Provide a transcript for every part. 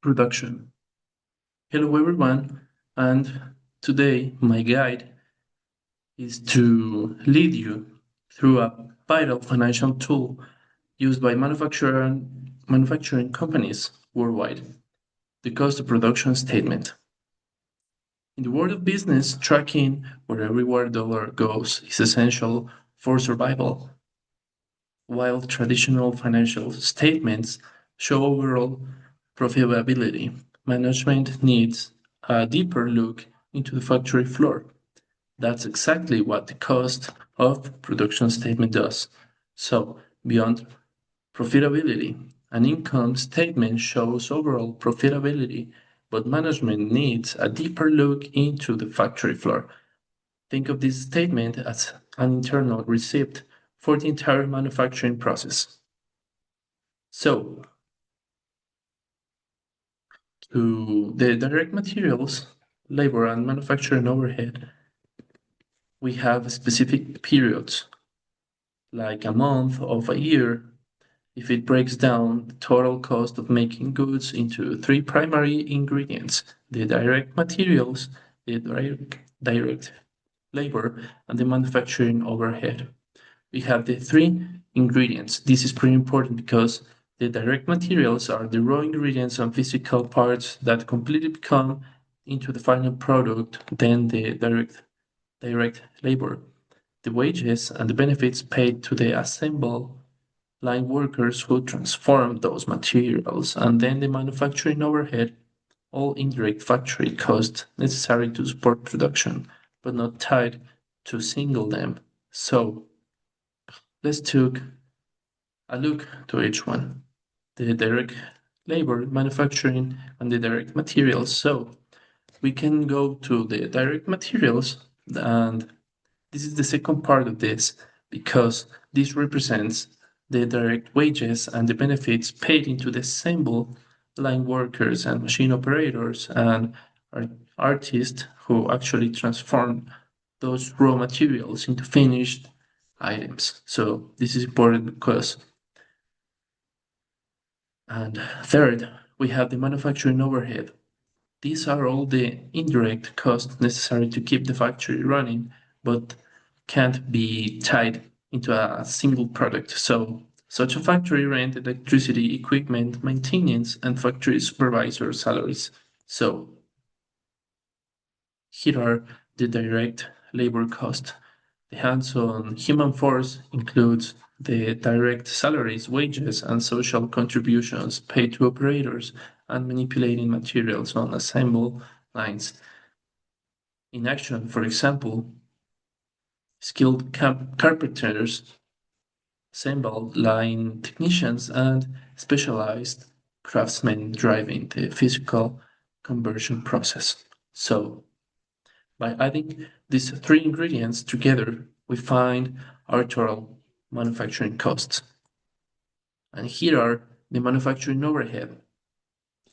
Production. Hello, everyone, and today my guide is to lead you through a vital financial tool used by manufacturing companies worldwide, the cost of production statement. In the world of business, tracking where every dollar goes is essential for survival, while traditional financial statements show overall profitability. Management needs a deeper look into the factory floor. That's exactly what the cost of production statement does. So, beyond profitability, an income statement shows overall profitability, but management needs a deeper look into the factory floor. Think of this statement as an internal receipt for the entire manufacturing process. So, to the direct materials, labor, and manufacturing overhead, we have specific periods, like a month of a year. If it breaks down the total cost of making goods into three primary ingredients, the direct materials, the direct labor, and the manufacturing overhead. We have the three ingredients. This is pretty important because the direct materials are the raw ingredients and physical parts that completely become into the final product, then the direct labor, the wages and the benefits paid to the assemble line workers who transform those materials, and then the manufacturing overhead, all indirect factory costs necessary to support production, but not tied to single them. So let's take a look to each one. The direct labor, manufacturing, and the direct materials. So we can go to the direct materials, and this is the second part of this because this represents the direct wages and the benefits paid into the assemble line workers and machine operators and artists who actually transform those raw materials into finished items. So this is important because, and third, we have the manufacturing overhead. These are all the indirect costs necessary to keep the factory running, but can't be tied into a single product. So, such a factory rent, electricity, equipment, maintenance, and factory supervisor salaries. So, here are the direct labor costs. The hands-on human force includes the direct salaries, wages, and social contributions paid to operators and manipulating materials on assemble lines. In action, for example, skilled carpenters, assemble line technicians, and specialized craftsmen driving the physical conversion process. So, by adding these three ingredients together, we find our total manufacturing costs. And here are the manufacturing overhead,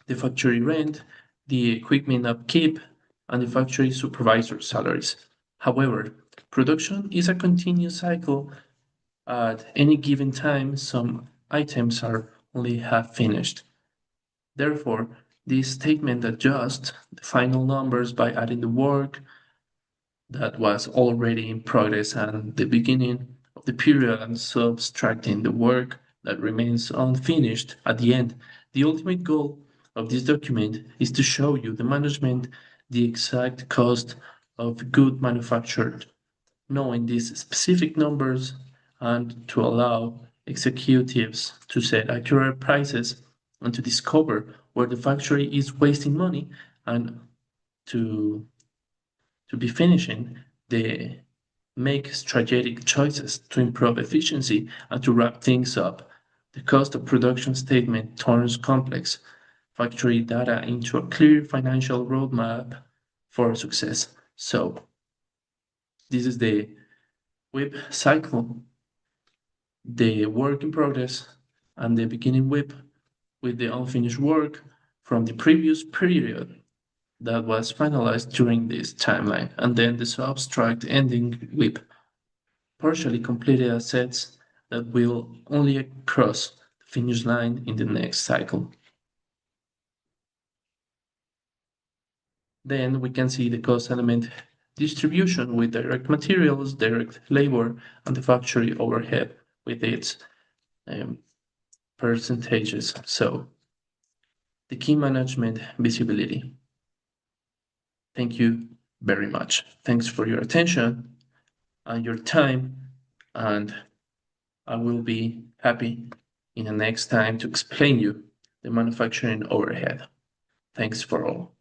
the factory rent, the equipment upkeep, and the factory supervisor salaries. However, production is a continuous cycle. At any given time, some items are only half finished. Therefore, this statement adjusts the final numbers by adding the work that was already in progress and the beginning of the period and subtracting the work that remains unfinished at the end. The ultimate goal of this document is to show you the management the exact cost of good manufactured, knowing these specific numbers and to allow executives to set accurate prices and to discover where the factory is wasting money and to be finishing, they make strategic choices to improve efficiency and to wrap things up. The cost of production statement turns complex factory data into a clear financial roadmap for success. So, this is the WIP cycle, the work in progress, and the beginning WIP with the unfinished work from the previous period that was finalized during this timeline, and then the subtract ending with partially completed assets that will only cross the finish line in the next cycle. Then we can see the cost element distribution with direct materials, direct labor, and the factory overhead with its um, percentages. So the key management visibility. Thank you very much. Thanks for your attention and your time, and I will be happy in the next time to explain you the manufacturing overhead. Thanks for all.